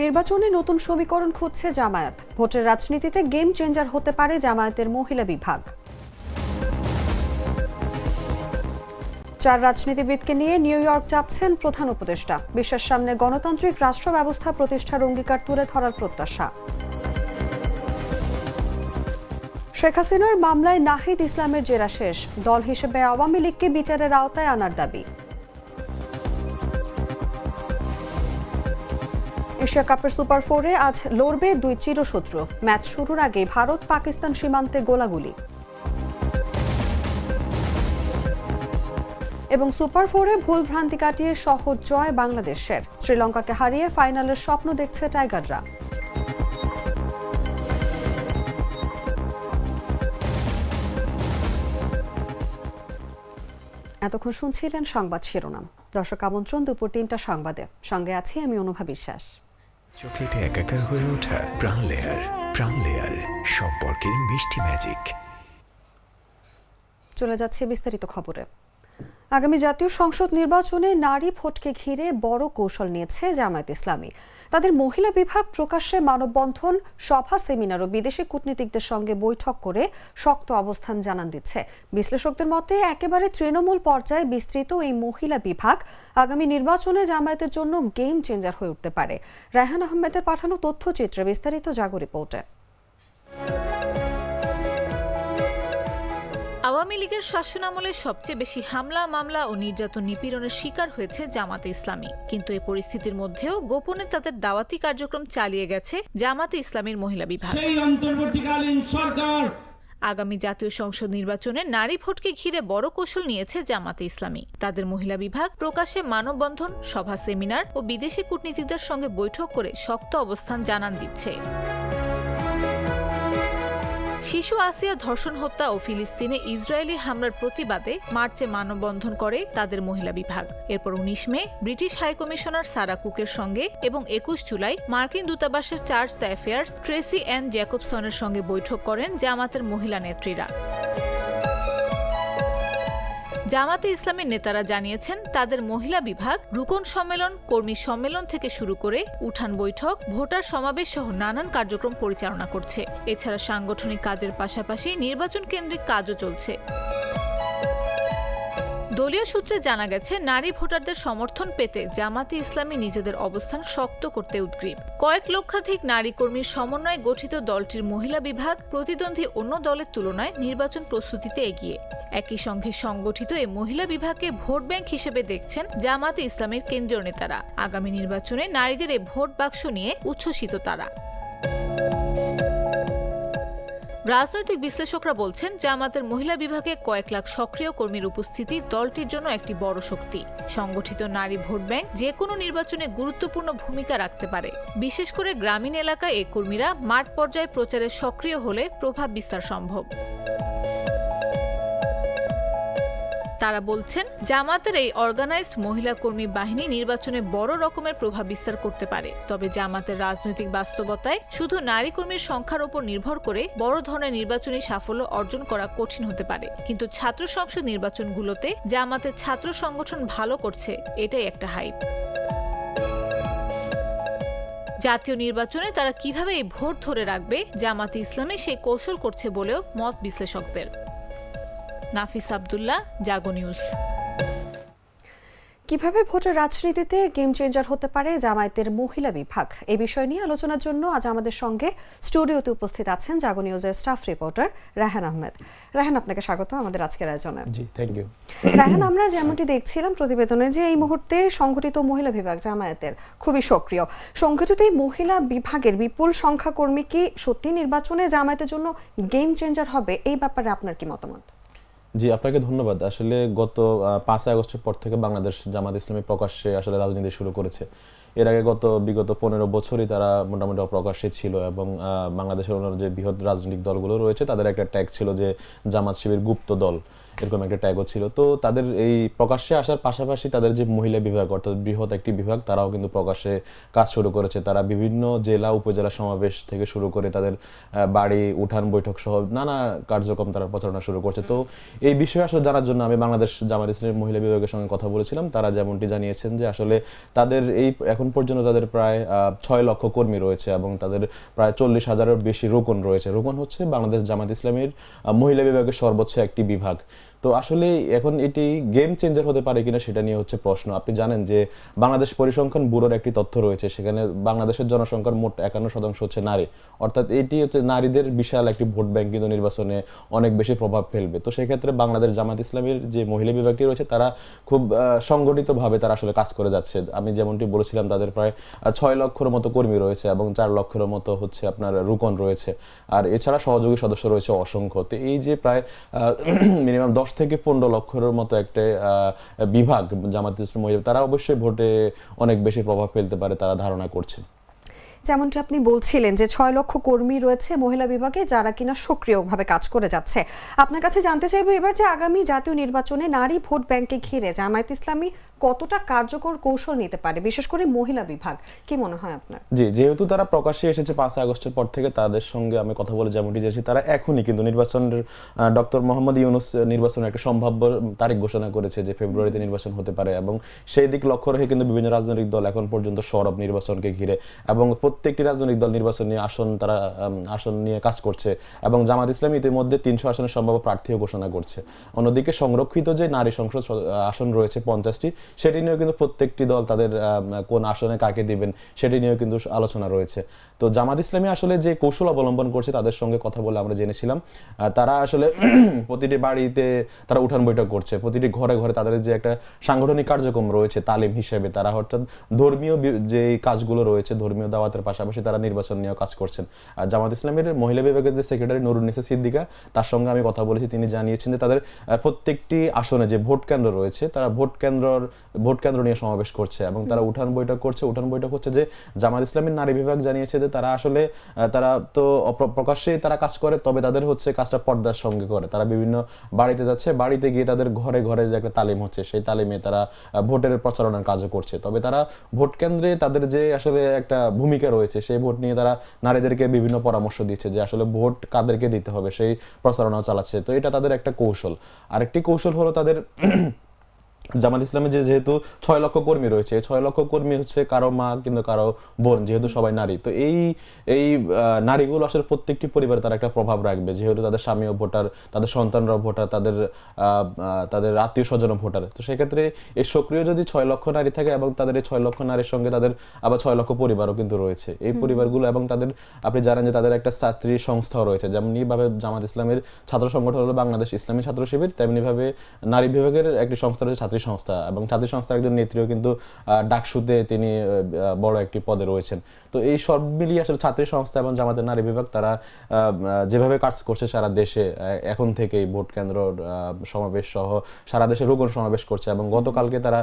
নির্বাচনে নতুন সমীকরণ খুঁজছে জামায়াত। ভোটের রাজনীতিতে গেম চেঞ্জার হতে পারে জামায়াতের মহিলা বিভাগ। 4 রাজনীতিবিদকে নিয়ে নিউ ইয়র্ক যাচ্ছেন প্রধান উপদেষ্টা। বিশ্বের সামনে গণতান্ত্রিক রাষ্ট্র ব্যবস্থা প্রতিষ্ঠার অঙ্গীকার তুলে ধরার প্রত্যাশা। শেখ হাসিনার মামলায় নাহিদ ইসলামের জেরা শেষ। দল হিসেবে আওয়ামী লীগকে বিচারের আওতায় আনার দাবি। এশিয়া কাপের সুপার 4-এ আজ লড়বে 2 চিরশত্রু। ম্যাচ শুরুর আগে ভারত পাকিস্তান সীমান্তে গোলাগুলি। এবং সুপার 4-এ ভুল ভ্রান্তি কাটিয়ে সহজ জয় বাংলাদেশের। শ্রীলঙ্কাকে হারিয়ে ফাইনালের স্বপ্ন দেখছে টাইগাররা। এতক্ষণ শুনছিলেন সংবাদ শিরোনাম। দর্শক আমন্ত্রণ দুপুর 3টা সংবাদে। সঙ্গে আছি আমি অনুভা বিশ্বাস। চকলেটে একাকার হয়ে ওঠা প্রাণ লেয়ার। প্রাণ লেয়ার, সম্পর্কের মিষ্টি ম্যাজিক। চলে যাচ্ছে বিস্তারিত খবরে। আগামী জাতীয় সংসদ নির্বাচনে নারী ভোটকে ঘিরে বড় কৌশল নিয়েছে জামায়াত ইসলামী। তাদের মহিলা বিভাগ প্রকাশ্যে মানববন্ধন, সভা, সেমিনার ও বিদেশি কূটনীতিকদের সঙ্গে বৈঠক করে শক্ত অবস্থান জানান দিচ্ছে। বিশ্লেষকদের মতে একেবারে তৃণমূল পর্যায়ে বিস্তৃত এই মহিলা বিভাগ আগামী নির্বাচনে জামায়াতের জন্য গেম চেঞ্জার হয়ে উঠতে পারে। রায়হান আহমেদের পাঠানো তথ্যচিত্রে বিস্তারিত জাগো রিপোর্টে। আওয়ামী লীগের শাসনামলে সবচেয়ে বেশি হামলা, মামলা ও নির্যাতন, নিপীড়নের শিকার হয়েছে জামাতে ইসলামী। কিন্তু এই পরিস্থিতির মধ্যেও গোপনে তাদের দাওয়াতি কার্যক্রম চালিয়ে গেছে জামাতে ইসলামীর মহিলা বিভাগ। সেই অন্তর্বর্তীকালীন সরকার আগামী জাতীয় সংসদ নির্বাচনে নারী ভোটকে ঘিরে বড় কৌশল নিয়েছে জামাতে ইসলামী। তাদের মহিলা বিভাগ প্রকাশ্যে মানববন্ধন, সভা, সেমিনার ও বিদেশি কূটনীতিকদের সঙ্গে বৈঠক করে শক্ত অবস্থান জানান দিচ্ছে। শিশু আসিয়া ধর্ষণ হত্যা ও ফিলিস্তিনে ইসরায়েলি হামলার প্রতিবাদে মার্চে মানববন্ধন করে তাদের মহিলা বিভাগ। এরপর 19 মে ব্রিটিশ হাইকমিশনার সারা কুকের সঙ্গে এবং 21 জুলাই মার্কিন দূতাবাসের charge d' affaires Tracy Ann জ্যাকবসনের সঙ্গে বৈঠক করেন জামাতের মহিলা নেত্রীরা। জামাতে ইসলামের নেতারা জানিয়েছেন তাদের মহিলা বিভাগ রুকন সম্মেলন, কর্মী সম্মেলন থেকে শুরু করে উঠান বৈঠক, ভোটার সমাবেশ সহ নানান কার্যক্রম পরিচালনা করছে। এছাড়া সাংগঠনিক কাজের পাশাপাশি নির্বাচন কেন্দ্রিক কাজও চলছে। দলীয় সূত্রে জানা গেছে নারী ভোটারদের সমর্থন পেতে জামাতে ইসলামী নিজেদের অবস্থান শক্ত করতে উদ্গ্রীব। কয়েক লক্ষাধিক নারী কর্মীর সমন্বয়ে গঠিত দলটির মহিলা বিভাগ প্রতিদ্বন্দ্বী অন্য দলের তুলনায় নির্বাচন প্রস্তুতিতে এগিয়ে। একই সঙ্গে সংগঠিত এই মহিলা বিভাগকে ভোট ব্যাংক হিসেবে দেখছেন জামাতে ইসলামের কেন্দ্রীয় নেতারা। আগামী নির্বাচনে নারীদের এই ভোট বাক্স নিয়ে উচ্ছ্বসিত তারা। রাজনৈতিক বিশ্লেষকরা বলছেন জামাতের মহিলা বিভাগে কয়েক লাখ সক্রিয় কর্মীর উপস্থিতি দলটির জন্য একটি বড় শক্তি। সংগঠিত নারী ভোট ব্যাংক যে কোনো নির্বাচনে গুরুত্বপূর্ণ ভূমিকা রাখতে পারে। বিশেষ করে গ্রামীণ এলাকায় এই কর্মীরা মাঠ পর্যায়ে প্রচারে সক্রিয় হলে প্রভাব বিস্তার সম্ভব। তারা বলছেন জামাতের এই অর্গানাইজড মহিলা কর্মী বাহিনী নির্বাচনে বড় রকমের প্রভাব বিস্তার করতে পারে। তবে জামাতের রাজনৈতিক বাস্তবতায় শুধু নারী কর্মীর সংখ্যার উপর নির্ভর করে বড় ধরনের নির্বাচনী সাফল্য অর্জন করা কঠিন হতে পারে। কিন্তু ছাত্র সংসদ নির্বাচনগুলোতে জামাতের ছাত্র সংগঠন ভালো করছে, এটাই একটা হাইপ। জাতীয় নির্বাচনে তারা কিভাবে এই ভোট ধরে রাখবে, জামাতে ইসলামী সেই কৌশল করছে বলেও মত বিশ্লেষকদের। নাফিস আব্দুল্লাহ, জাগো নিউজ। কিভাবে ভোটের রাজনীতিতে গেম চেঞ্জার হতে পারে জামায়াতের মহিলা বিভাগ, এই বিষয় নিয়ে আলোচনার জন্য আজ আমাদের সঙ্গে স্টুডিওতে উপস্থিত আছেন জাগো নিউজের স্টাফ রিপোর্টার রায়হান আহমেদ। রায়হান, আপনাকে স্বাগত আমাদের আজকের আয়োজনে। জি, থ্যাংক ইউ। রায়হান, আমরা যেমনটি দেখছিলাম প্রতিবেদনে যে এই মুহূর্তে সংগঠিত মহিলা বিভাগ জামায়াতের খুবই সক্রিয়। সংগঠিত এই মহিলা বিভাগের বিপুল সংখ্যা কর্মী কি সত্যি নির্বাচনে জামায়াতের জন্য গেম চেঞ্জার হবে, এই ব্যাপারে আপনার কি মতামত? জি, আপনাকে ধন্যবাদ। আসলে গত 5 আগস্টের পর থেকে বাংলাদেশ জামাত ইসলামী প্রকাশ্যে আসলে রাজনীতি শুরু করেছে। এর আগে বিগত 15 বছরই তারা মোটামুটি অপ্রকাশ্যে ছিল এবং বাংলাদেশের অন্য যে বৃহৎ রাজনৈতিক দলগুলো রয়েছে তাদের একটা ট্যাগ ছিল যে জামাত শিবির গুপ্ত দল, এরকম একটা ট্যাগও ছিল। তো তাদের এই প্রকাশ্যে আসার পাশাপাশি তাদের যে মহিলা বিভাগ অর্থাৎ বৃহৎ একটি বিভাগ, তারাও কিন্তু প্রকাশ্যে কাজ শুরু করেছে। তারা বিভিন্ন জেলা উপজেলা সমাবেশ থেকে শুরু করে তাদের বাড়ি, উঠান বৈঠক সহ নানা কার্যক্রম তারা প্রচারণা শুরু করছে। তো এই বিষয়ে আসলে জানার জন্য আমি বাংলাদেশ জামাত ইসলামী মহিলা বিভাগের সঙ্গে কথা বলেছিলাম। তারা যেমনটি জানিয়েছেন যে আসলে তাদের এই এখন এখন পর্যন্ত তাদের প্রায় 6 লক্ষ কর্মী রয়েছে এবং তাদের প্রায় 40,000-এর বেশি রোকন রয়েছে। রোকন হচ্ছে বাংলাদেশ জামাত ইসলামীর মহিলা বিভাগের সর্বোচ্চ একটি বিভাগ। তো আসলে এখন এটি গেম চেঞ্জার হতে পারে কিনা সেটা নিয়ে হচ্ছে প্রশ্ন। আপনি জানেন যে বাংলাদেশ পরিসংখ্যান ব্যুরোর একটি তথ্য রয়েছে, সেখানে বাংলাদেশের জনসংখ্যার মোট 51% হচ্ছে নারী, অর্থাৎ এটি হচ্ছে নারীদের বিশাল একটি ভোট ব্যাংক কিন্তু নির্বাচনে অনেক বেশি প্রভাব ফেলবে। তো সেক্ষেত্রে বাংলাদেশ জামাত ইসলামীর যে মহিলা বিভাগটি রয়েছে তারা খুব সংগঠিতভাবে তারা আসলে কাজ করে যাচ্ছে। আমি যেমনটি বলেছিলাম তাদের প্রায় 6 লক্ষের মতো কর্মী রয়েছে এবং 4 লক্ষের মতো হচ্ছে আপনার রুকন রয়েছে, আর এছাড়া সহযোগী সদস্য রয়েছে অসংখ্য। তো এই যে প্রায় মিনিমাম 10 থেকে 15 লক্ষের মতো একটা বিভাগ জামাত ইসলামী মহিলা, তারা অবশ্যই ভোটে অনেক বেশি প্রভাব ফেলতে পারে তারা ধারণা করছে। যেমনটি আপনি বলছিলেন যে 6 লক্ষ কর্মী রয়েছে মহিলা বিভাগে যারা কিনা সক্রিয়ভাবে কাজ করে যাচ্ছে। আপনার কাছে জানতে চাইবো এবার যে আগামী জাতীয় নির্বাচনে নারী ভোট ব্যাংকে ঘিরে জামায়াত ইসলামী কতটা কার্যকর কৌশল নিতে পারে, বিশেষ করে মহিলা বিভাগ, কি মনে হয় আপনার? জি, যেহেতু তারা প্রকাশ্যে এসেছে 5 আগস্টের পর থেকে, তাদের সঙ্গে আমি কথা বলে যেমনটি জেনেছি তারা এখনই কিন্তু নির্বাচনের ডক্টর মোহাম্মদ ইউনূস নির্বাচনের একটা সম্ভাব্য তারিখ ঘোষণা করেছে যে ফেব্রুয়ারিতে নির্বাচন হতে পারে, এবং সেই দিক লক্ষ্য রেখে কিন্তু বিভিন্ন রাজনৈতিক দল এখন পর্যন্ত সরব নির্বাচনকে ঘিরে, এবং প্রত্যেকটি রাজনৈতিক দল নির্বাচন নিয়ে আসন নিয়ে কাজ করছে, এবং জামাত ইসলামী ইতিমধ্যে 300 আসনের সম্ভাব্য প্রার্থীও ঘোষণা করছে। অন্যদিকে সংরক্ষিত যে নারী সংসদ আসন রয়েছে 50টি, সেটি নিয়েও কিন্তু প্রত্যেকটি দল তাদের কোন আসনে কাকে দিবেন সেটি নিয়েও কিন্তু আলোচনা রয়েছে। তো জামাত ইসলামী আসলে যে কৌশল অবলম্বন করছে তাদের সঙ্গে কথা বলে আমরা জেনেছিলাম তারা আসলে প্রতিটি বাড়িতে তারা উঠান বৈঠক করছে, প্রতিটি ঘরে ঘরে তাদের যে একটা সাংগঠনিক কার্যক্রম রয়েছে তালিম হিসেবে, তারা অর্থাৎ ধর্মীয় যে কাজগুলো রয়েছে ধর্মীয় দাওয়াতের পাশাপাশি তারা নির্বাচন নিয়েও কাজ করছেন। আর জামাত ইসলামের মহিলা বিভাগের যে সেক্রেটারি নুরুন্নিসা সিদ্দিকা, তার সঙ্গে আমি কথা বলেছি, তিনি জানিয়েছেন যে তাদের প্রত্যেকটি আসনে যে ভোট কেন্দ্র রয়েছে তারা ভোট কেন্দ্র নিয়ে সমাবেশ করছে এবং তারা উঠান বৈঠক করছে। উঠান বৈঠক হচ্ছে যে জামাত ইসলামের নারী বিভাগ জানিয়েছে যে তারা আসলে তারা তো প্রকাশ্যেই তারা কাজ করে, তবে তাদের হচ্ছে কাজটা পর্দার সঙ্গে করে। তারা বিভিন্ন বাড়িতে যাচ্ছে, বাড়িতে গিয়ে তাদের ঘরে ঘরে যে একটা তালিম হচ্ছে সেই তালিমে তারা ভোটের প্রচারণার কাজও করছে। তবে তারা ভোট কেন্দ্রে তাদের যে আসলে একটা ভূমিকা রয়েছে সেই ভোট নিয়ে তারা নারীদেরকে বিভিন্ন পরামর্শ দিচ্ছে যে আসলে ভোট কাদেরকে দিতে হবে, সেই প্রচারণাও চালাচ্ছে। তো এটা তাদের একটা কৌশল। আরেকটি কৌশল হলো তাদের জামাত ইসলামের যেহেতু 6 লক্ষ কর্মী রয়েছে, 6 লক্ষ কর্মী হচ্ছে কারো মা কিন্তু কারো বোন, যেহেতু সবাই নারী। তো এই নারীগুলো আসলে প্রত্যেকটি পরিবারে তারা একটা প্রভাব রাখবে, যেহেতু তাদের স্বামীও ভোটার, তাদের সন্তানরাও ভোটার, তাদের আত্মীয় স্বজনও ভোটার। তো সেক্ষেত্রে এই সক্রিয় যদি 6 লক্ষ নারী থাকে এবং তাদের এই 6 লক্ষ নারীর সঙ্গে তাদের আবার 6 লক্ষ পরিবারও কিন্তু রয়েছে, এই পরিবারগুলো এবং তাদের আপনি জানেন যে তাদের একটা ছাত্রী সংস্থাও রয়েছে। যেমনিভাবে জামাত ইসলামের ছাত্র সংগঠন হলো বাংলাদেশ ইসলামী ছাত্র শিবির, তেমনিভাবে নারী বিভাগের একটি সংস্থা রয়েছে ছাত্রী সংস্থা, এবং ছাত্রী সংস্থার একজন নেত্রীও কিন্তু ডাকসুতে তিনি বড় একটি পদে রয়েছেন। তো এই সব মিলিয়ে আসলে ছাত্রী সংস্থা এবং জামাতের নারী বিভাগ তারা যেভাবে কাজ করছে সারা দেশে এখন থেকেই ভোট কেন্দ্র সমাবেশ সহ সারা দেশে রোকন সমাবেশ করছে, এবং গতকালকে তারা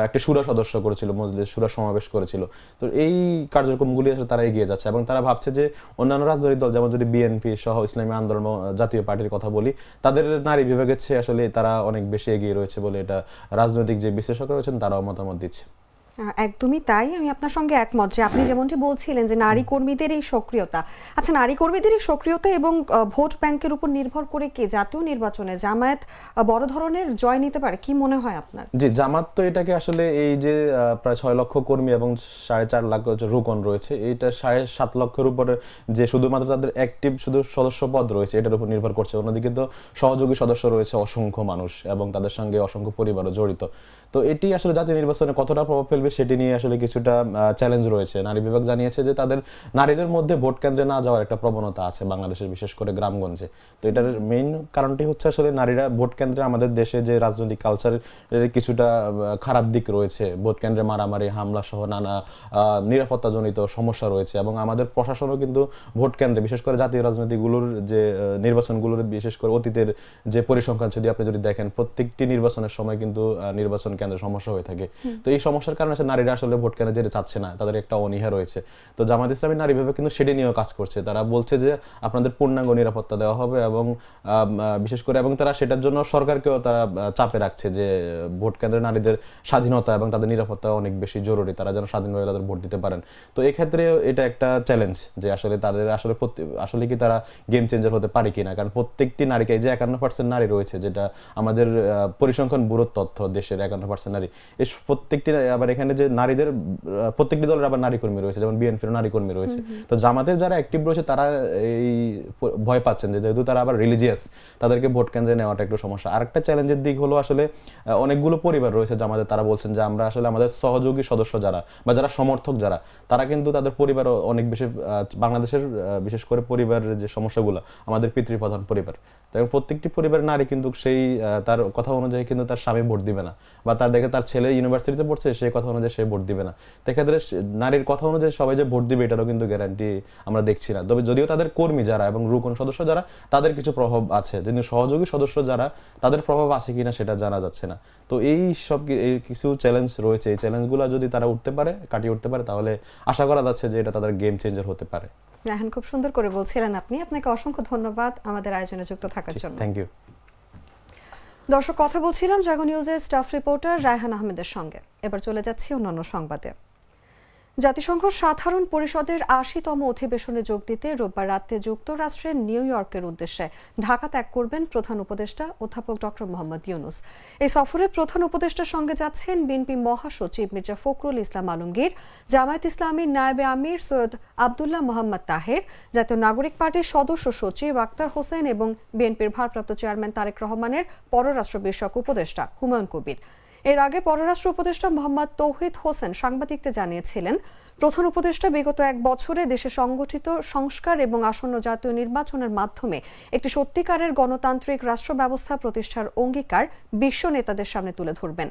একটি সুরা সদস্য করেছিল, মজলিস সুরা সমাবেশ করেছিল। তো এই কার্যক্রমগুলি আসলে তারা এগিয়ে যাচ্ছে এবং তারা ভাবছে যে অন্যান্য রাজনৈতিক দল যেমন যদি বিএনপি সহ ইসলামী আন্দোলন জাতীয় পার্টির কথা বলি, তাদের নারী বিভাগের চেয়ে আসলে তারা অনেক বেশি এগিয়ে রয়েছে বলে এটা রাজনৈতিক যে বিশ্লেষকরা রয়েছেন তারাও মতামত দিচ্ছে। একদমই তাই, আমি আপনার সঙ্গে একমত যে আপনি যেমনটি বলছিলেন যে নারী কর্মীদের এই সক্রিয়তা, আচ্ছা নারী কর্মীদের এই সক্রিয়তা এবং ভোট ব্যাংকের উপর নির্ভর করে কি জাতীয় নির্বাচনে জামায়াত বড় ধরনের জয় নিতে পারে, কি মনে হয় আপনার? জি, জামাত তো এটাকে আসলে এই যে প্রায় 6 লক্ষ কর্মী এবং 4.5 লাখ রোকন রয়েছে, এইটা 7.5 লক্ষের উপরে যে শুধুমাত্র তাদের অ্যাক্টিভ শুধু সদস্য পদ রয়েছে এটার উপর নির্ভর করছে। অন্যদিকে তো সহযোগী সদস্য রয়েছে অসংখ্য মানুষ এবং তাদের সঙ্গে অসংখ্য পরিবারও জড়িত। তো এটি আসলে জাতীয় নির্বাচনে কতটা প্রভাব ফেলবে সেটি নিয়ে আসলে কিছুটা চ্যালেঞ্জ রয়েছে। নারী বিভাগ জানিয়েছে যে তাদের নারীদের মধ্যে ভোট কেন্দ্রে না যাওয়ার একটা প্রবণতা আছে বাংলাদেশের, বিশেষ করে গ্রামগঞ্জে। তো এটার মেইন কারণটি হচ্ছে আসলে নারীরা ভোট কেন্দ্রে আমাদের দেশে যে রাজনৈতিক কালচারের কিছুটা খারাপ দিক রয়েছে, ভোট কেন্দ্রে মারামারি হামলা সহ নানা নিরাপত্তাজনিত সমস্যা রয়েছে, এবং আমাদের প্রশাসনও কিন্তু ভোট কেন্দ্রে বিশেষ করে জাতীয় রাজনীতিগুলোর যে নির্বাচনগুলোর বিশেষ করে অতীতের যে পরিসংখ্যান যদি দেখেন প্রত্যেকটি নির্বাচনের সময় কিন্তু নির্বাচন কেন্দ্রে সমস্যা হয়ে থাকে। তো এই সমস্যার কারণে নারীরা আসলে ভোট কেন্দ্রে যেতে চাচ্ছে না, তাদের একটা অনীহা রয়েছে। তো জামাত ইসলামী নারী বিভাগ কিন্তু সেটি নিয়েও কাজ করছে, তারা বলছে যে আপনাদের পূর্ণাঙ্গ নিরাপত্তা দেওয়া হবে এবং বিশেষ করে এবং তারা সেটার জন্য সরকারকেও তারা চাপে রাখছে যে ভোট কেন্দ্রে নারীদের স্বাধীনতা এবং তাদের নিরাপত্তা অনেক বেশি জরুরি, তারা যেন স্বাধীনভাবে তাদের ভোট দিতে পারেন। তো এক্ষেত্রে এটা একটা চ্যালেঞ্জ যে আসলে তাদের আসলে কি তারা গেম চেঞ্জার হতে পারে কিনা, কারণ প্রত্যেকটি নারীকে যে 51% নারী রয়েছে, যেটা আমাদের পরিসংখ্যান ব্যুরোর তথ্য, দেশের 51% 100% নারী। এই প্রত্যেকটি আবার এখানে যে নারীদের প্রত্যেকটি দলের আবার নারী কর্মী রয়েছে, যেমন বিএনপির নারী কর্মী রয়েছে। তো জামাতের যারা অ্যাক্টিভ রয়েছে তারা এই ভয় পাচ্ছেন যে যেহেতু তারা আবার রিলিজিয়াস, তাদেরকে ভোট কেন্দ্রে নেওয়াটা একটু সমস্যা। আরেকটা চ্যালেঞ্জের দিক হলো আসলে অনেকগুলো পরিবার রয়েছে জামাতে, তারা বলছেন যে আমরা আসলে আমাদের সহযোগী সদস্য যারা বা যারা সমর্থক যারা, তারা কিন্তু তাদের পরিবারও অনেক বেশি বাংলাদেশের বিশেষ করে পরিবারের যে সমস্যাগুলো, আমাদের পিতৃপ্রধান পরিবার, তাই প্রত্যেকটি পরিবারের নারী কিন্তু সেই তার কথা অনুযায়ী কিন্তু তার স্বামী ভোট দিবে না, বা তার দেখে তার ছেলে ইউনিভার্সিটিতে পড়ছে সেই কথা অনুযায়ী সে ভোট দিবে না। সেক্ষেত্রে নারীর কথা অনুযায়ী সবাই যে ভোট দিবে এটারও কিন্তু গ্যারান্টি আমরা দেখছি না। তবে যদিও তাদের কর্মী যারা এবং রুকন সদস্য যারা, তাদের কিছু প্রভাব আছে, কিন্তু সহযোগী সদস্য যারা তাদের প্রভাব আছে কিনা সেটা জানা যাচ্ছে না। তো এই সব কিছু চ্যালেঞ্জ রয়েছে, এই চ্যালেঞ্জগুলো যদি তারা উঠতে পারে, কাটিয়ে উঠতে পারে, তাহলে আশা করা যাচ্ছে যে এটা তাদের গেম চেঞ্জার হতে পারে। রায়হান, খুব সুন্দর করে বলছিলেন আপনি। আপনাকে অসংখ্য ধন্যবাদ আমাদের আয়োজনে যুক্ত থাকার জন্য। Thank you. দর্শক, কথা বলছিলাম জাগো নিউজের স্টাফ রিপোর্টার রায়হান আহমেদের সঙ্গে। এবার চলে যাচ্ছি অন্যান্য সংবাদে। জাতিসংঘ সাধারণ পরিষদের ৮০তম অধিবেশনে যোগ দিতে রোববার রাতে যুক্তরাষ্ট্রের নিউ ইয়র্কের উদ্দেশ্যে ঢাকা ত্যাগ করবেন প্রধান উপদেষ্টা অধ্যাপক ডক্টর মোহাম্মদ ইউনূস। এই সফরে প্রধান উপদেষ্টার সঙ্গে যাচ্ছেন বিএনপি মহাসচিব মির্জা ফখরুল ইসলাম আলমগীর, জামায়াত ইসলামীর নায়েবে আমির সৈয়দ আবদুল্লাহ মোহাম্মদ তাহের, জাতীয় নাগরিক পার্টির সদস্য সচিব আক্তার হোসেন এবং বিএনপির ভারপ্রাপ্ত চেয়ারম্যান তারেক রহমানের পররাষ্ট্র বিষয়ক উপদেষ্টা হুমায়ুন কবির। এর আগে পররাষ্ট্র উপদেষ্টা মোহাম্মদ তৌহিদ হোসেন সাংবাদিকদের জানিয়েছিলেন, প্রধান উপদেষ্টা বিগত এক বছরে দেশে সংগঠিত সংস্কার এবং আসন্ন জাতীয় নির্বাচনের মাধ্যমে একটি সত্যিকারের গণতান্ত্রিক রাষ্ট্র ব্যবস্থা প্রতিষ্ঠার অঙ্গীকার বিশ্ব নেতাদের সামনে তুলে ধরবেন।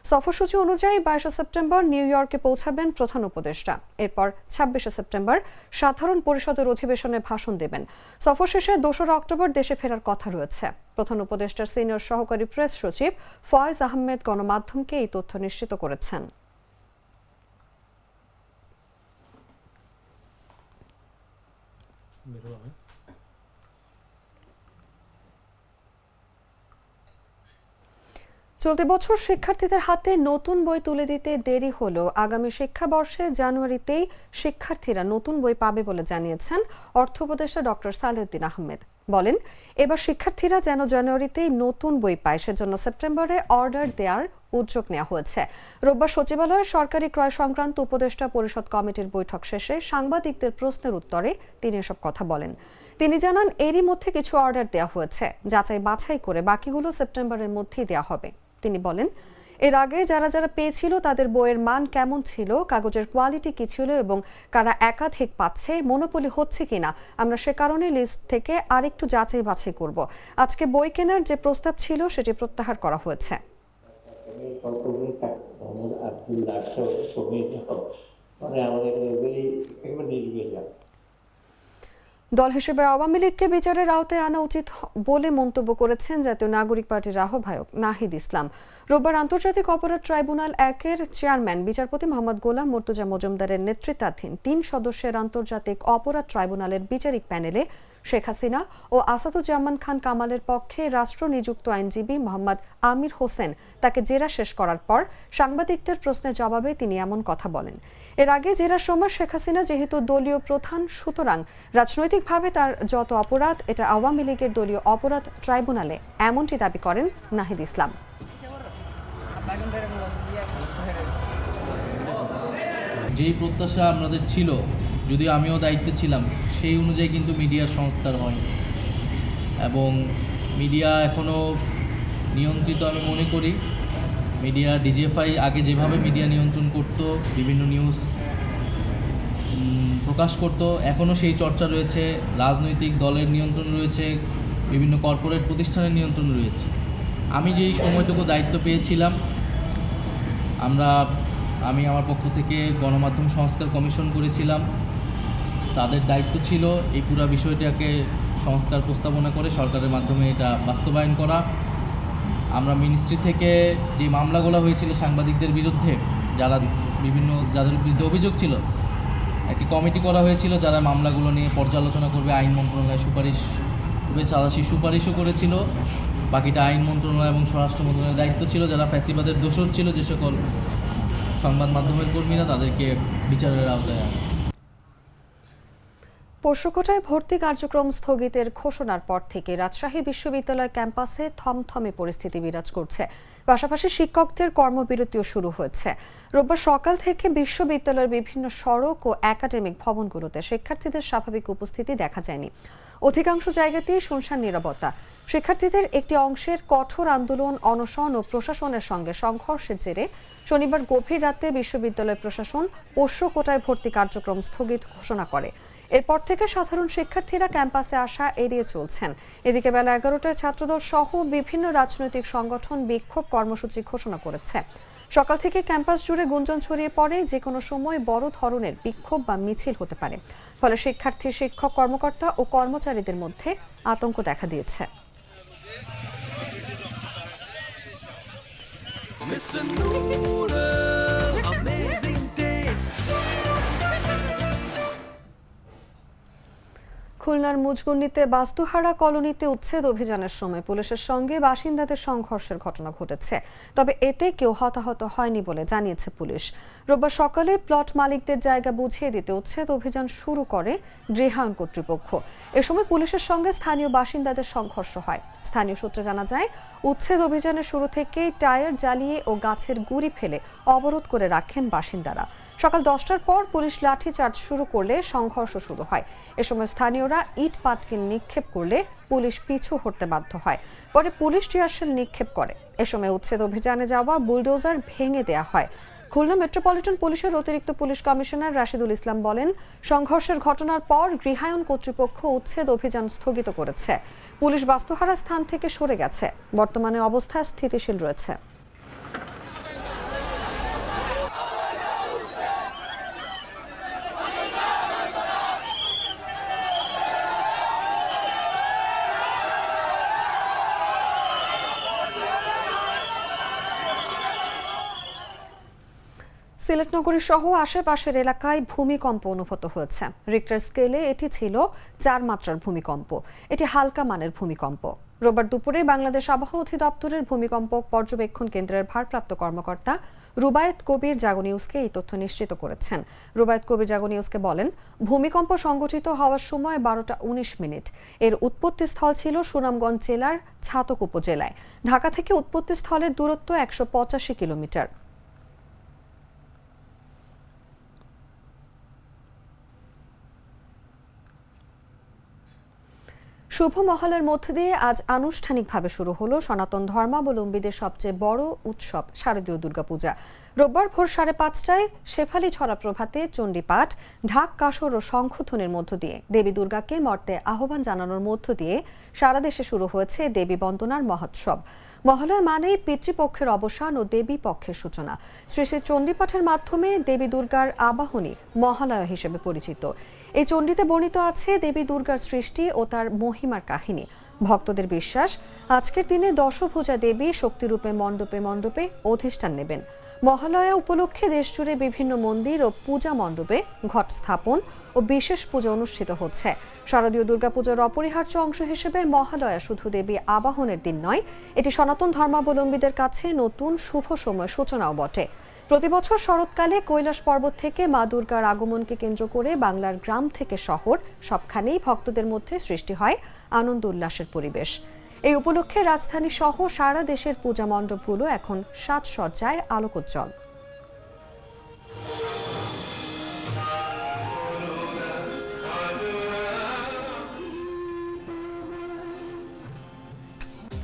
সফরসূচি অনুযায়ী 22 সেপ্টেম্বর নিউ ইয়র্কে পৌঁছাবেন প্রধান উপদেষ্টা। এরপর 26 সেপ্টেম্বর সাধারণ পরিষদের অধিবেশনে ভাষণ দেবেন। সফর শেষে 2 অক্টোবর দেশে ফেরার কথা রয়েছে। প্রধান উপদেষ্টার সিনিয়র সহকারী প্রেস সচিব ফয়েজ আহমেদ গণমাধ্যমকে এই তথ্য নিশ্চিত করেছেন। চলতি বছর শিক্ষার্থীদের হাতে নতুন বই তুলে দিতে দেরি হলেও আগামী শিক্ষাবর্ষে জানুয়ারিতেই শিক্ষার্থীরা নতুন বই পাবে বলে জানিয়েছেন অর্থ উপদেষ্টা ডক্টর সালেউদ্দিন আহমেদ। বলেন, এবার শিক্ষার্থীরা যেন জানুয়ারিতেই নতুন বই পায় সেজন্য সেপ্টেম্বরে অর্ডার দেওয়ার উদ্যোগ নেওয়া হয়েছে। রোববার সচিবালয়ে সরকারি ক্রয় সংক্রান্ত উপদেষ্টা পরিষদ কমিটির বৈঠক শেষে সাংবাদিকদের প্রশ্নের উত্তরে তিনি এসব কথা বলেন। তিনি জানান, এরই মধ্যে কিছু অর্ডার দেওয়া হয়েছে, যাচাই বাছাই করে বাকিগুলো সেপ্টেম্বরের মধ্যেই দেওয়া হবে। তিনি বলেন, এর আগে যারা যারা পেয়েছিল তাদের বইয়ের মান কেমন ছিল, কাগজের কোয়ালিটি কি ছিল এবং কারা একাধিক পাচ্ছে, মনোপলি হচ্ছে কিনা, আমরা সে কারণে লিস্ট থেকে আরেকটু যাচাই বাছাই করব। আজকে বই কেনার যে প্রস্তাব ছিল সেটি প্রত্যাহার করা হয়েছে। দল হিসেবে আওয়ামী লীগকে বিচারের আওতায় আনা উচিত বলে মন্তব্য করেছেন জাতীয় নাগরিক পার্টির আহ্বায়ক নাহিদ ইসলাম। রোববার আন্তর্জাতিক অপরাধ ট্রাইব্যুনাল 1-এর চেয়ারম্যান বিচারপতি মোহাম্মদ গোলাম মর্তুজা মজুমদারের নেতৃত্বাধীন 3 সদস্যের আন্তর্জাতিক অপরাধ ট্রাইব্যুনালের বিচারিক প্যানেলে শেখ হাসিনা ও আসাদুজ্জামান খান কামালের পক্ষে রাষ্ট্র নিযুক্ত আইনজীবী মোহাম্মদ আমির হোসেন তাকে জেরা শেষ করার পর সাংবাদিকদের প্রশ্নের জবাবে তিনি এমন কথা বলেন। এর আগে জেরার সময় শেখ হাসিনা যেহেতু দলীয় প্রধান, সুতরাং রাজনৈতিকভাবে তার যত অপরাধ এটা আওয়ামী লীগের দলীয় অপরাধ ট্রাইব্যুনালে, এমনটি দাবি করেন নাহিদ ইসলাম। যেই প্রত্যাশা আমাদের ছিল, যদিও আমিও দায়িত্বে ছিলাম, সেই অনুযায়ী কিন্তু মিডিয়ার সংস্কার হয়নি এবং মিডিয়া এখনও নিয়ন্ত্রিত আমি মনে করি। মিডিয়া ডিজিএফআই আগে যেভাবে মিডিয়া নিয়ন্ত্রণ করত, বিভিন্ন নিউজ প্রকাশ করত, এখনও সেই চর্চা রয়েছে। রাজনৈতিক দলের নিয়ন্ত্রণ রয়েছে, বিভিন্ন কর্পোরেট প্রতিষ্ঠানের নিয়ন্ত্রণ রয়েছে। আমি যেই সময়টুকু দায়িত্ব পেয়েছিলাম, আমি আমার পক্ষ থেকে গণমাধ্যম সংস্কার কমিশন করেছিলাম। তাদের দায়িত্ব ছিল এই পুরো বিষয়টাকে সংস্কার প্রস্তাবনা করে সরকারের মাধ্যমে এটা বাস্তবায়ন করা। আমরা মিনিস্ট্রি থেকে যে মামলাগুলো হয়েছিল সাংবাদিকদের বিরুদ্ধে, যাদের বিরুদ্ধে অভিযোগ ছিল, একটি কমিটি করা হয়েছিল যারা মামলাগুলো নিয়ে পর্যালোচনা করবে। আইন মন্ত্রণালয় সুপারিশ সেই সুপারিশও করেছিল। বাকিটা আইন মন্ত্রণালয় এবং স্বরাষ্ট্র মন্ত্রণালয়ের দায়িত্ব ছিল। যারা ফ্যাসিবাদের দোষর ছিল, যে সকল সংবাদ মাধ্যমের কর্মীরা, তাদেরকে বিচারের আওতায় আনে। পোষ্যকোটায় ভর্তি কার্যক্রম স্থগিতের ঘোষণার পর থেকে রাজশাহী বিশ্ববিদ্যালয় ক্যাম্পাসে থমথমে পরিস্থিতি বিরাজ করছে। পাশাপাশি শিক্ষকদের কর্মবিরতিও শুরু হয়েছে। রোববার সকাল থেকে বিশ্ববিদ্যালয়ের বিভিন্ন সড়ক ও একাডেমিক ভবনগুলোতে শিক্ষার্থীদের স্বাভাবিক উপস্থিতি দেখা যায়নি। অধিকাংশ জায়গাতেই শুনশান নীরবতা। শিক্ষার্থীদের একটি অংশের কঠোর আন্দোলন, অনশন ও প্রশাসনের সঙ্গে সংঘর্ষের জেরে শনিবার গভীর রাতে বিশ্ববিদ্যালয় প্রশাসন পোষ্যকোটায় ভর্তি কার্যক্রম স্থগিত ঘোষণা করে। এরপর থেকে সাধারণ শিক্ষার্থীরা ক্যাম্পাসে আসা এড়িয়ে চলছেন। এদিকে বেলা 11টায় ছাত্রদল সহ বিভিন্ন রাজনৈতিক সংগঠন বিক্ষোভ কর্মসূচি ঘোষণা করেছে। সকাল থেকে ক্যাম্পাস জুড়ে গুঞ্জন ছড়িয়ে পড়ে যে কোনো সময় বড় ধরনের বিক্ষোভ বা মিছিল হতে পারে। ফলে শিক্ষার্থী, শিক্ষক, কর্মকর্তা ও কর্মচারীদের মধ্যে আতঙ্ক দেখা দিয়েছে। খুলনার মুজগুন্নিতে বাস্তুহারা কলোনিতে উচ্ছেদ অভিযানের সময় পুলিশের সঙ্গে বাসিন্দাদের সংঘর্ষের ঘটনা ঘটেছে। তবে এতে কেউ হতাহত হয়নি বলে জানিয়েছে পুলিশ। রোববার সকালে প্লট মালিকদের জায়গা বুঝিয়ে দিতে উচ্ছেদ অভিযান শুরু করে গৃহায়ণ কর্তৃপক্ষ। এ সময় পুলিশের সঙ্গে স্থানীয় বাসিন্দাদের সংঘর্ষ হয়। স্থানীয় সূত্রে জানা যায়, উচ্ছেদ অভিযানের শুরু থেকেই টায়ার জ্বালিয়ে ও গাছের গুঁড়ি ফেলে অবরোধ করে রাখেন বাসিন্দারা। সকাল 10টার পর পুলিশ লাঠিচার্জ শুরু করলে সংঘর্ষ শুরু হয়। এ সময় স্থানীয়রা ইট পাটকেল নিক্ষেপ করলে পুলিশ পিছু হটতে বাধ্য হয়। পরে পুলিশ টিয়ারশেল নিক্ষেপ করে। এ সময় উচ্ছেদ অভিযানে যাওয়া বুলডোজার ভেঙে দেয়া হয়। খুলনা মেট্রোপলিটন পুলিশের অতিরিক্ত পুলিশ কমিশনার রাশিদুল ইসলাম বলেন, সংঘর্ষের ঘটনার পর গৃহায়ণ কর্তৃপক্ষ উচ্ছেদ অভিযান স্থগিত করেছে। পুলিশ বাস্তুহারা স্থান থেকে সরে গেছে। বর্তমানে অবস্থা স্থিতিশীল রয়েছে। সিলেট নগরী সহ আশেপাশের এলাকায় ভূমিকম্প অনুভূত হয়েছে। রিক্টার স্কেলে এটি ছিল 4 মাত্রার ভূমিকম্প। এটি হালকা মানের ভূমিকম্প। রোববার দুপুরে বাংলাদেশ আবহাওয়া অধিদপ্তরের ভূমিকম্প পর্যবেক্ষণ কেন্দ্রের ভারপ্রাপ্ত কর্মকর্তা রুবায়েত কবির জাগো নিউজকে এই তথ্য নিশ্চিত করেছেন। রুবায়েত কবির জাগো নিউজকে বলেন, ভূমিকম্প সংঘটিত হওয়ার সময় 12টা 19 মিনিট। এর উৎপত্তিস্থল ছিল সুনামগঞ্জ জেলার ছাতক উপজেলায়। ঢাকা থেকে উৎপত্তিস্থলের দূরত্ব 185 কিলোমিটার। শুভ মহলের মধ্য দিয়ে আজ আনুষ্ঠানিকভাবে শুরু হলো সনাতন ধর্মাবলম্বীদের সবচেয়ে বড় উৎসব শারদীয় দুর্গাপূজা। রোববার ভোর 5:30টায় শেফালি ছড়া প্রভাতে চণ্ডীপাঠ, ঢাক, কাসর ও শঙ্খধ্বনির মধ্য দিয়ে দেবী দুর্গাকে মর্তে আহ্বান জানানোর মধ্য দিয়ে সারা দেশে শুরু হয়েছে দেবী বন্দনার মহোৎসব। মহালয়া মানেই পিতৃপক্ষের অবসান ও দেবী পক্ষের সূচনা। শ্রী শ্রী চণ্ডীপাঠের মাধ্যমে দেবী দুর্গার আবাহনী মহালয়া হিসেবে পরিচিত। এই চণ্ডীতে বর্ণিত আছে দেবী দুর্গার সৃষ্টি ও তার মহিমার কাহিনী। ভক্তদের বিশ্বাস, আজকের দিনে দশভুজা দেবী শক্তিরূপে মণ্ডপে মণ্ডপে অধিষ্ঠান নেবেন। মহালয়া উপলক্ষে দেশজুড়ে বিভিন্ন মন্দির ও পূজা মণ্ডপে ঘট স্থাপন ও বিশেষ পূজা অনুষ্ঠিত হচ্ছে। শারদীয় দুর্গাপূজার অপরিহার্য অংশ হিসেবে মহালয়া শুধু দেবী আবাহনের দিন নয়, এটি সনাতন ধর্মাবলম্বীদের কাছে নতুন শুভ সময়ের সূচনাও বটে। প্রতিবছর শরৎকালে কৈলাস পর্বত থেকে মা দুর্গার আগমনকে কেন্দ্র করে বাংলার গ্রাম থেকে শহর সবখানেই ভক্তদের মধ্যে সৃষ্টি হয় আনন্দ উল্লাসের পরিবেশ। এই উপলক্ষে রাজধানী সহ সারা দেশের পূজা মণ্ডপগুলো এখন সাজসজ্জায় আলোকোজ্জ্বল।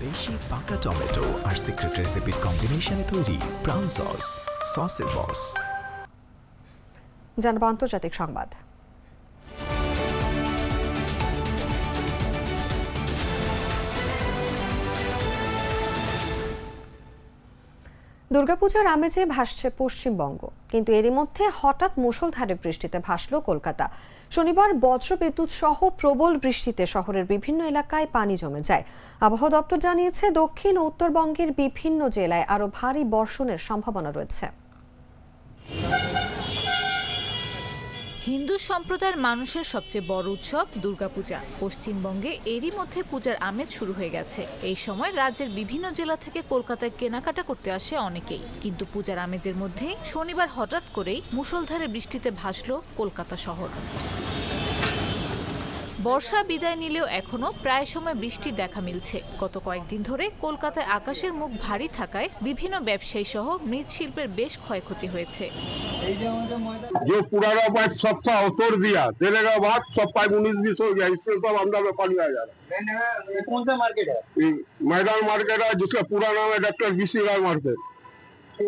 বেশি পাকা টমেটো আর সিক্রেট রেসিপির কম্বিনেশনে তৈরি ব্রাউন সস, সসের বস। জানাবো আন্তর্জাতিক সংবাদ। দুর্গাপূজার আমেজে ভাসছে পশ্চিমবঙ্গ, কিন্তু এরই মধ্যে হঠাৎ মুষলধারে বৃষ্টিতে ভাসল কলকাতা। শনিবার বজ্রবিদ্যুৎ সহ প্রবল বৃষ্টিতে শহরের বিভিন্ন এলাকায় পানি জমে যায়। আবহাওয়া দপ্তর জানিয়েছে, দক্ষিণ ও উত্তরবঙ্গের বিভিন্ন জেলায় আরও ভারী বর্ষণের সম্ভাবনা রয়েছে। হিন্দু সম্প্রদায়ের মানুষের সবচেয়ে বড় উৎসব দুর্গাপূজা। পশ্চিমবঙ্গে এরই মধ্যে পূজার আমেজ শুরু হয়ে গেছে। এই সময় রাজ্যের বিভিন্ন জেলা থেকে কলকাতায় কেনাকাটা করতে আসে অনেকেই। কিন্তু পূজার আমেজের মধ্যে শনিবার হঠাৎ করেই মুষলধারে বৃষ্টিতে ভাসল কলকাতা শহর। বর্ষা বিদায় নিলেও এখনো প্রায় সময় বৃষ্টির দেখা মিলছে। গত কয়েকদিন ধরে কলকাতায় আকাশের মুখ ভারী থাকায় বিভিন্ন ব্যবসায়ী সহ মৃৎশিল্পের বেশ ক্ষয়ক্ষতি হয়েছে। जो पुराना पाइप सब था तोड़ दिया, देने के बाद सब पाइप 19-20 हो गया, इससे सब अंदर में पानी आ जा रहा है। कौन सा मार्केट है? ये मैदान मार्केट है, जिसका पूरा नाम है डॉक्टर बीसी राय मार्केट। तो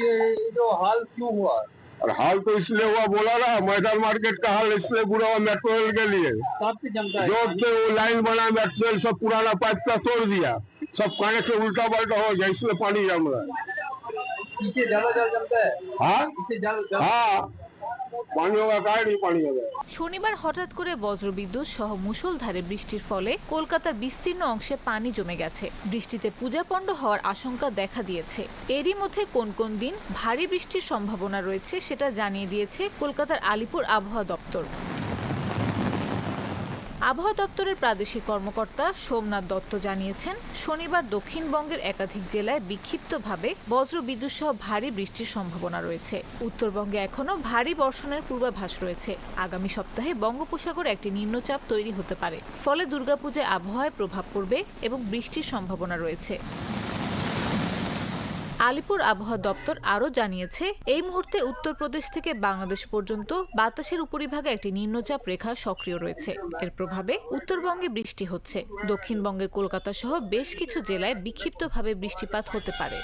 ये जो हाल क्यों हुआ? और हाल तो इसलिए हुआ, बोला ना, मैदान मार्केट का हाल इसलिए बुरा हुआ मेट्रो रेल के लिए। कब से जमता है? जो से वो लाइन बना मेट्रो रेल सब पुराना पाइप का तोड़ दिया, सब कनेक्शन उल्टा पल्टा हो गया, इसलिए पानी जम रहा है। पीछे जल जमता है? हाँ पीछे जल हाँ, पानी होगा, काहे नहीं पानी होगा। শনিবার হঠাৎ করে বজ্রবিদ্যুৎ সহ মুষলধারে বৃষ্টির ফলে কলকাতার বিস্তীর্ণ অংশে পানি জমে গেছে। বৃষ্টিতে পূজাপণ্ড হওয়ার আশঙ্কা দেখা দিয়েছে। এরই মধ্যে কোন কোন দিন ভারী বৃষ্টির সম্ভাবনা রয়েছে সেটা জানিয়ে দিয়েছে কলকাতার আলিপুর আবহাওয়া দপ্তর। আবহাওয়া দপ্তরের প্রাদেশিক কর্মকর্তা সোমনাথ দত্ত জানিয়েছেন, শনিবার দক্ষিণবঙ্গের একাধিক জেলায় বিক্ষিপ্তভাবে বজ্রবিদ্যুৎ সহ ভারী বৃষ্টির সম্ভাবনা রয়েছে। উত্তরবঙ্গে এখনও ভারী বর্ষণের পূর্বাভাস রয়েছে। আগামী সপ্তাহে বঙ্গোপসাগরে একটি নিম্নচাপ তৈরি হতে পারে, ফলে দুর্গাপূজায় আবহাওয়ায় প্রভাব পড়বে এবং বৃষ্টির সম্ভাবনা রয়েছে। আলিপুর আবহাওয়া দপ্তর আরও জানিয়েছে, এই মুহূর্তে উত্তরপ্রদেশ থেকে বাংলাদেশ পর্যন্ত বাতাসের উপরিভাগে একটি নিম্নচাপ রেখা সক্রিয় রয়েছে। এর প্রভাবে উত্তরবঙ্গে বৃষ্টি হচ্ছে। দক্ষিণবঙ্গের কলকাতা সহ বেশ কিছু জেলায় বিক্ষিপ্তভাবে বৃষ্টিপাত হতে পারে।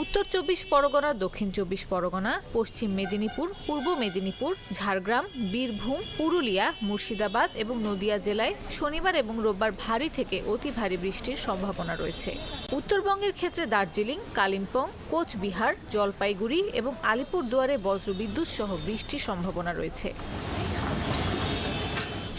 উত্তর 24 পরগনা, দক্ষিণ 24 পরগনা, পশ্চিম মেদিনীপুর, পূর্ব মেদিনীপুর, ঝাড়গ্রাম, বীরভূম, পুরুলিয়া, মুর্শিদাবাদ এবং নদিয়া জেলায় শনিবার এবং রোববার ভারী থেকে অতি ভারী বৃষ্টির সম্ভাবনা রয়েছে। উত্তরবঙ্গের ক্ষেত্রে দার্জিলিং, কালিম্পং, কোচবিহার, জলপাইগুড়ি এবং আলিপুরদুয়ারে বজ্রবিদ্যুৎ সহ বৃষ্টির সম্ভাবনা রয়েছে।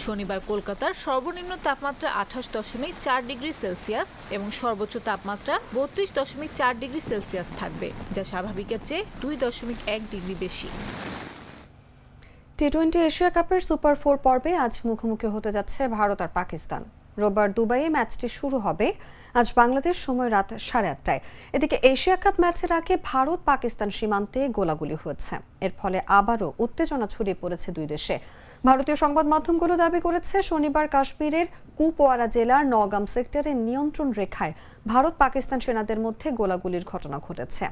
শনিবার কলকাতার সর্বনিম্ন তাপমাত্রা 28.4 ডিগ্রি সেলসিয়াস এবং সর্বোচ্চ তাপমাত্রা 32.4 ডিগ্রি সেলসিয়াস থাকবে, যা স্বাভাবিকের চেয়ে 2.1 ডিগ্রি বেশি। টি-20 এশিয়া কাপের সুপার 4 পর্বে আজ মুখোমুখি হতে যাচ্ছে ভারত আর পাকিস্তান। রোববার দুবাইয়ে ম্যাচটি শুরু হবে আজ বাংলাদেশ সময় রাত 8:30টায়। এদিকে এশিয়া কাপ ম্যাচের আগে ভারত পাকিস্তান সীমান্তে গোলাগুলি হয়েছে। এর ফলে আবারও উত্তেজনা ছড়িয়ে পড়েছে দুই দেশে। ভারতীয় সংবাদ মাধ্যমগুলো দাবি করেছে, শনিবার কাশ্মীরের কুপওয়ারা জেলার নওগাম সেক্টরের নিয়ন্ত্রণ রেখায় ভারত পাকিস্তান সেনাদের মধ্যে গোলাগুলির ঘটনা ঘটেছে।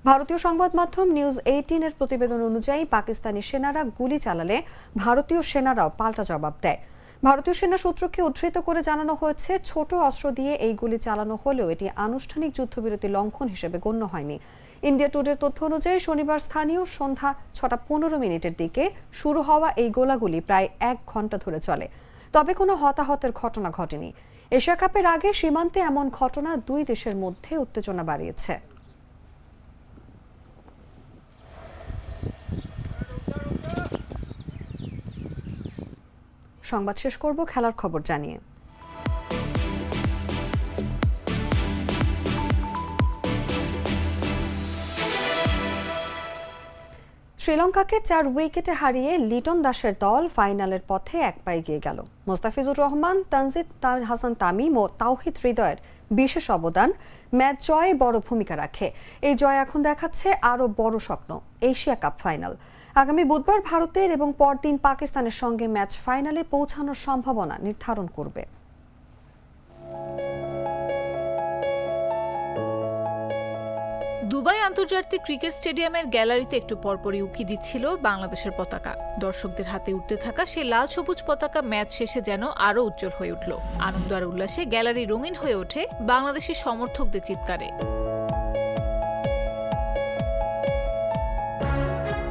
ভারতীয় সংবাদ মাধ্যম নিউজ 18 এর প্রতিবেদন অনুযায়ী পাকিস্তানি সেনারা গুলি চালালে ভারতীয় সেনারাও পাল্টা জবাব দেয়। ভারতীয় সেনা সূত্রকে উদ্ধৃত করে জানানো হয়েছে, ছোট অস্ত্র দিয়ে এই গুলি চালানো হলেও এটি আনুষ্ঠানিক যুদ্ধবিরতি লঙ্ঘন হিসেবে গণ্য হয়নি। ইন্ডিয়া টুডের তথ্য অনুযায়ী শনিবার স্থানীয় সন্ধ্যা 6:15 দিকে শুরু হওয়া এই গোলাগুলি প্রায় 1 ঘন্টা ধরে চলে। তবে কোনো হতাহতের ঘটনা ঘটেনি। এশিয়া কাপের আগে সীমান্তে এমন ঘটনা দুই দেশের মধ্যে উত্তেজনা বাড়িয়েছে। সংবাদ শেষ করব খেলার খবর জানিয়ে। শ্রীলঙ্কাকে 4 উইকেটে হারিয়ে লিটন দাসের দল ফাইনালের পথে এক পা এগিয়ে গেল। মোস্তাফিজুর রহমান, তানজিদ হাসান তামিম ও তাওহিদ হৃদয়ের বিশেষ অবদান ম্যাচ জয়ে বড় ভূমিকা রাখে। এই জয় এখন দেখাচ্ছে আরও বড় স্বপ্ন, এশিয়া কাপ ফাইনাল। আগামী বুধবার ভারতের এবং পরদিন পাকিস্তানের সঙ্গে ম্যাচ ফাইনালে পৌঁছানোর সম্ভাবনা নির্ধারণ করবে। দুবাই আন্তর্জাতিক ক্রিকেট স্টেডিয়ামের গ্যালারিতে একটু পরপরই উকি দিচ্ছিল বাংলাদেশের পতাকা। দর্শকদের হাতে উঠতে থাকা সেই লাল সবুজ পতাকা ম্যাচ শেষে যেন আরও উজ্জ্বল হয়ে উঠল। আনন্দ আর উল্লাসে গ্যালারি রঙিন হয়ে ওঠে বাংলাদেশি সমর্থকদের চিৎকারে।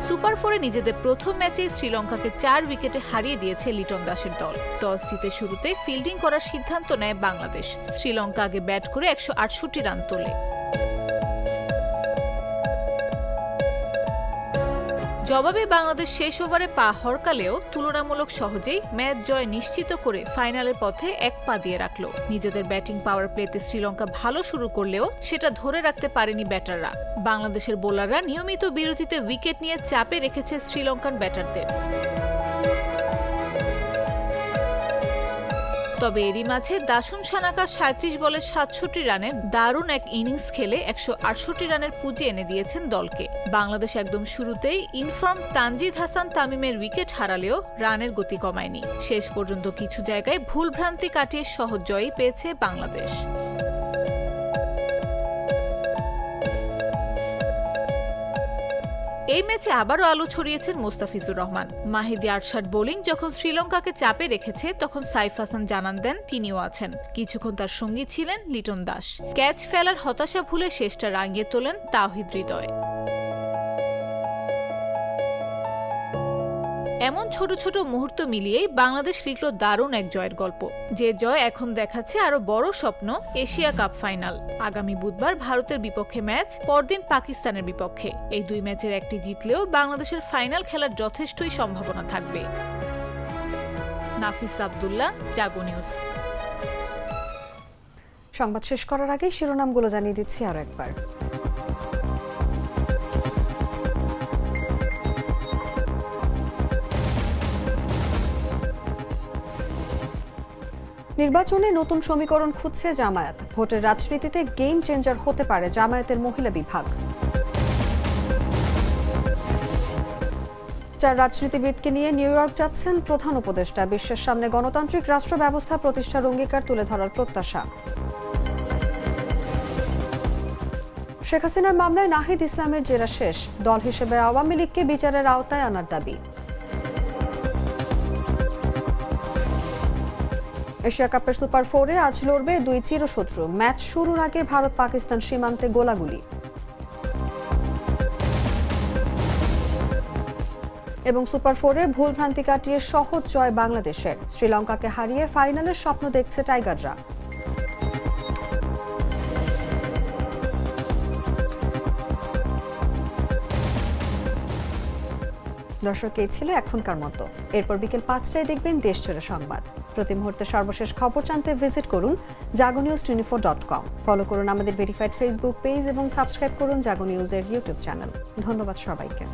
সুপার 4-এ নিজেদের প্রথম ম্যাচে শ্রীলঙ্কাকে 4 উইকেটে হারিয়ে দিয়েছে লিটন দাসের দল। টস জিতে শুরুতে ফিল্ডিং করার সিদ্ধান্ত নেয় বাংলাদেশ। শ্রীলঙ্কা আগে ব্যাট করে 168 রান তোলে। জবাবে বাংলাদেশ শেষ ওভারে পা হরকালেও তুলনামূলক সহজেই ম্যাচ জয় নিশ্চিত করে ফাইনালের পথে এক পা দিয়ে রাখল। নিজেদের ব্যাটিং পাওয়ার প্লেতে শ্রীলঙ্কা ভালো শুরু করলেও সেটা ধরে রাখতে পারেনি ব্যাটাররা। বাংলাদেশের বোলাররা নিয়মিত বিরতিতে উইকেট নিয়ে চাপে রেখেছে শ্রীলঙ্কান ব্যাটারদের। তবে এরই মাঝে দাসুন সানাকা ৩৭ বলে ৬৭ রানের দারুণ এক ইনিংস খেলে ১৬৮ রানের পুঁজি এনে দিয়েছেন দলকে। বাংলাদেশ একদম শুরুতেই ইনফর্ম তানজিদ হাসান তামিমের উইকেট হারালেও রানের গতি কমায়নি। শেষ পর্যন্ত কিছু জায়গায় ভুলভ্রান্তি কাটিয়ে সহজ জয়ই পেয়েছে বাংলাদেশ। এই ম্যাচে আবারও আলো ছড়িয়েছেন মোস্তাফিজুর রহমান। মাহিদি আরশাদ বোলিং যখন শ্রীলঙ্কাকে চাপে রেখেছে, তখন সাইফ হাসান জানান দেন তিনিও আছেন। কিছুক্ষণ তার সঙ্গী ছিলেন লিটন দাস। ক্যাচ ফেলার হতাশা ভুলে শেষটা রাঙিয়ে তোলেন তাওহিদ হৃদয়। এমন ছোট ছোট মুহূর্ত মিলিয়েই বাংলাদেশ লিখল দারুণ এক জয়ের গল্প। যে জয় এখন দেখাচ্ছে আরো বড় স্বপ্ন, এশিয়া কাপ ফাইনাল। আগামী বুধবার ভারতের বিপক্ষে ম্যাচ, পরদিন পাকিস্তানের বিপক্ষে। এই দুই ম্যাচের একটি জিতলেও বাংলাদেশের ফাইনাল খেলার যথেষ্টই সম্ভাবনা থাকবে। নাফিস আব্দুল্লাহ, জাগো নিউজ। সংবাদ শেষ করার আগে শিরোনামগুলো জানিয়ে দিচ্ছি আরো একবার। নির্বাচনে নতুন সমীকরণ খুঁজছে জামায়াত। ভোটের রাজনীতিতে গেম চেঞ্জার হতে পারে জামায়াতের মহিলা বিভাগ। 4 রাজনীতিবিদকে নিয়ে নিউ ইয়র্ক যাচ্ছেন প্রধান উপদেষ্টা। বিশ্বের সামনে গণতান্ত্রিক রাষ্ট্র ব্যবস্থা প্রতিষ্ঠার অঙ্গীকার তুলে ধরার প্রত্যাশা। শেখ হাসিনার মামলায় নাহিদ ইসলামের জেরা শেষ। দল হিসেবে আওয়ামী লীগকে বিচারের আওতায় আনার দাবি। এশিয়া কাপের সুপার 4-এ আজ লড়বে 2 চিরশত্রু। ম্যাচ শুরুর আগে ভারত পাকিস্তান সীমান্তে গোলাগুলি। এবং সুপার 4-এ ভুলভ্রান্তি কাটিয়ে সহজ জয় বাংলাদেশের। শ্রীলঙ্কাকে হারিয়ে ফাইনালের স্বপ্ন দেখছে টাইগাররা। দর্শক, এই ছিল এখনকার মতো। এরপর বিকেল 5টায় দেখবেন দেশজুড়ে সংবাদ। প্রতি মুহূর্তে সর্বশেষ খবর জানতে ভিজিট করুন jagonews24.com। ফলো করুন আমাদের ভেরিফাইড ফেসবুক পেজ এবং সাবস্ক্রাইব করুন জাগো নিউজের ইউটিউব চ্যানেল। ধন্যবাদ সবাইকে।